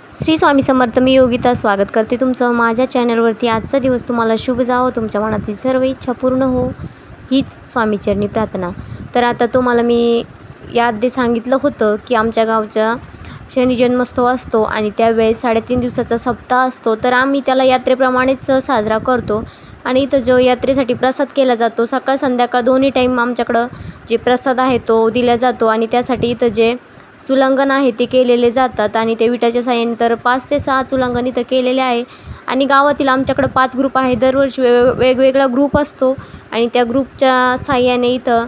श्री स्वामी समर्थ. मी योगिता स्वागत करते तुमचं माझ्या चॅनलवरती. आजचा दिवस तुम्हाला शुभ जावो, तुमच्या मनातील सर्व इच्छा पूर्ण हो, हीच स्वामीचरणी प्रार्थना. तर आता तुम्हाला मी याआधी सांगितलं होतं की आमच्या गावचा शनी जन्मोत्सव असतो आणि त्यावेळेस 3.5 दिवसाचा सप्ताह असतो. तर आम्ही त्याला यात्रेप्रमाणेच साजरा करतो आणि इथं जो यात्रेसाठी प्रसाद केला जातो, सकाळ संध्याकाळ दोन्ही टाईम आमच्याकडं जे प्रसाद आहे तो दिला जातो आणि त्यासाठी इथं जे चुलांगण आहे ते केलेले जातात आणि ते विटाच्या साहाय्याने तर 5 ते 6 चुलांगण इथं केलेले आहे. आणि गावातील आमच्याकडं 5 ग्रुप आहे. दरवर्षी वेगवेगळा ग्रुप असतो आणि त्या ग्रुपच्या साहाय्याने इथं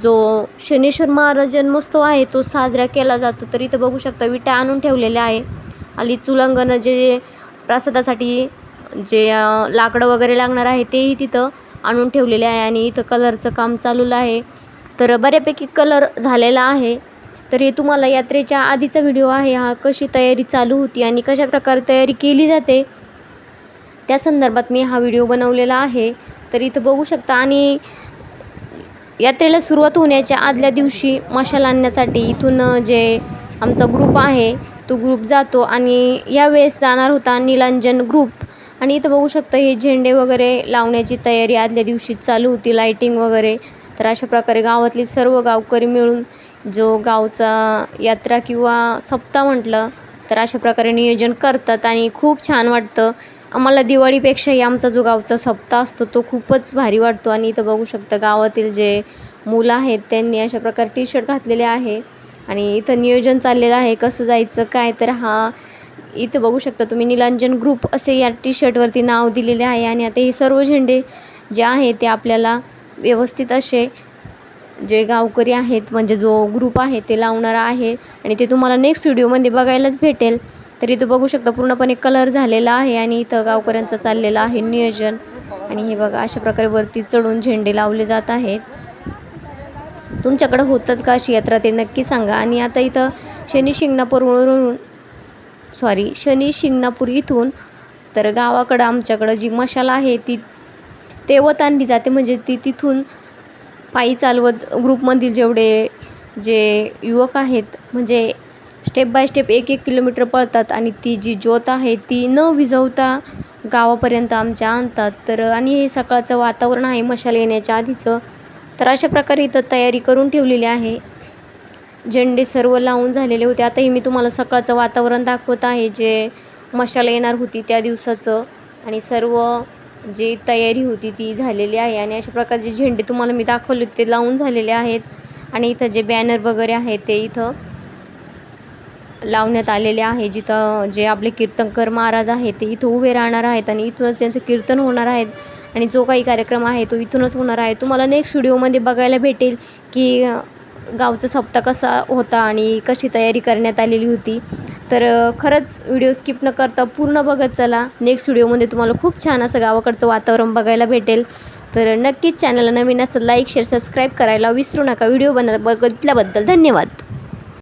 जो शनीश्वर महाराज जन्मोत्सव आहे तो साजरा केला जातो. तर इथं बघू शकता विटा आणून ठेवलेल्या आहे आणि चुलांगण जे प्रसादासाठी जे लाकडं वगैरे लागणार आहे तेही तिथं आणून ठेवलेले आहे आणि इथं कलरचं काम चालू आहे. तर बऱ्यापैकी कलर झालेला आहे. तर हे तुम्हाला यात्रेच्या आधीचा व्हिडिओ आहे, हा कशी तयारी चालू होती आणि कशा प्रकारे तयारी केली जाते त्या संदर्भात मी हा व्हिडिओ बनवलेला आहे. तर इथं बघू शकता आणि यात्रेला सुरुवात होण्याच्या आदल्या दिवशी मशाल आणण्यासाठी इथून जे आमचा ग्रुप आहे तो ग्रुप जातो आणि यावेळेस जाणार होता नीलांजन ग्रुप. आणि इथं बघू शकता हे झेंडे वगैरे लावण्याची तयारी आदल्या दिवशी चालू होती, लाईटिंग वगैरे. तर अशा प्रकारे गावातली सर्व गावकरी मिळून जो गावचा यात्रा किंवा सप्ताह म्हटलं तर अशा प्रकारे नियोजन करतात आणि खूप छान वाटतं. आम्हाला दिवाळीपेक्षाही आमचा जो गावचा सप्ताह असतो तो खूपच भारी वाटतो. आणि इथं बघू शकता गावातील जे मुलं आहेत त्यांनी अशा प्रकारे टी-शर्ट घातलेले आहे आणि इथं नियोजन चाललेलं आहे कसं जायचं काय. तर इथं बघू शकता तुम्ही नीलांजन ग्रुप असे या टी-शर्टवरती नाव दिलेले आहे. आणि आता हे सर्व झेंडे जे आहे ते आपल्याला व्यवस्थित असे जे गावकरी आहेत म्हणजे जो ग्रुप आहे ते लावणार आहे आणि ते तुम्हाला नेक्स्ट व्हिडिओमध्ये बघायलाच भेटेल. तर इथं बघू शकता पूर्णपणे कलर झालेला आहे आणि इथं गावकऱ्यांचं चाललेलं आहे नियोजन. आणि हे बघा अशा प्रकारे वरती चढून झेंडे लावले जात आहेत. तुमच्याकडं होतात का अशी यात्रा ते नक्की सांगा. आणि आता इथं शनी शिंगणापूर इथून तर गावाकडं आमच्याकडं जी मशाल आहे ती तेवत आणली जाते, म्हणजे ती तिथून पायी चालवत ग्रुपमधील जेवढे जे युवक आहेत म्हणजे स्टेप बाय स्टेप 1-1 किलोमीटर पळतात आणि ती जी ज्योत आहे ती न विझवता गावापर्यंत आमच्या आणतात. तर आणि हे सकाळचं वातावरण आहे मशाल येण्याच्या आधीचं. तर अशा प्रकारे इथं तयारी करून ठेवलेली आहे. झेंडे सर्व लावून झालेले होते. आताही मी तुम्हाला सकाळचं वातावरण दाखवत आहे जे मशाल येणार होती त्या दिवसाचं आणि सर्व जी तयारी होती ती झालेली आहे. आणि अशा प्रकारचे झेंडे तुम्हाला मी दाखवले ते लावून झालेले आहेत. आणि इथं जे बॅनर वगैरे आहे ते इथं लावण्यात आलेले आहे. जिथं जे आपले कीर्तनकर महाराज आहेत ते इथं उभे राहणार आहेत आणि इथूनच त्यांचं कीर्तन होणार आहेत आणि जो काही कार्यक्रम आहे तो इथूनच होणार आहे. तुम्हाला नेक्स्ट व्हिडिओमध्ये बघायला भेटेल की गावचा सप्ताह कसा होता आणि कशी तयारी करण्यात आलेली होती. तर खरंच व्हिडिओ स्किप न करता पूर्ण बघत चला. नेक्स्ट व्हिडिओमध्ये तुम्हाला खूप छान असं गावाकडचं वातावरण बघायला भेटेल. तर नक्कीच चॅनलला नवीन असं लाईक शेअर सबस्क्राईब करायला विसरू नका. व्हिडिओ बघितल्याबद्दल धन्यवाद.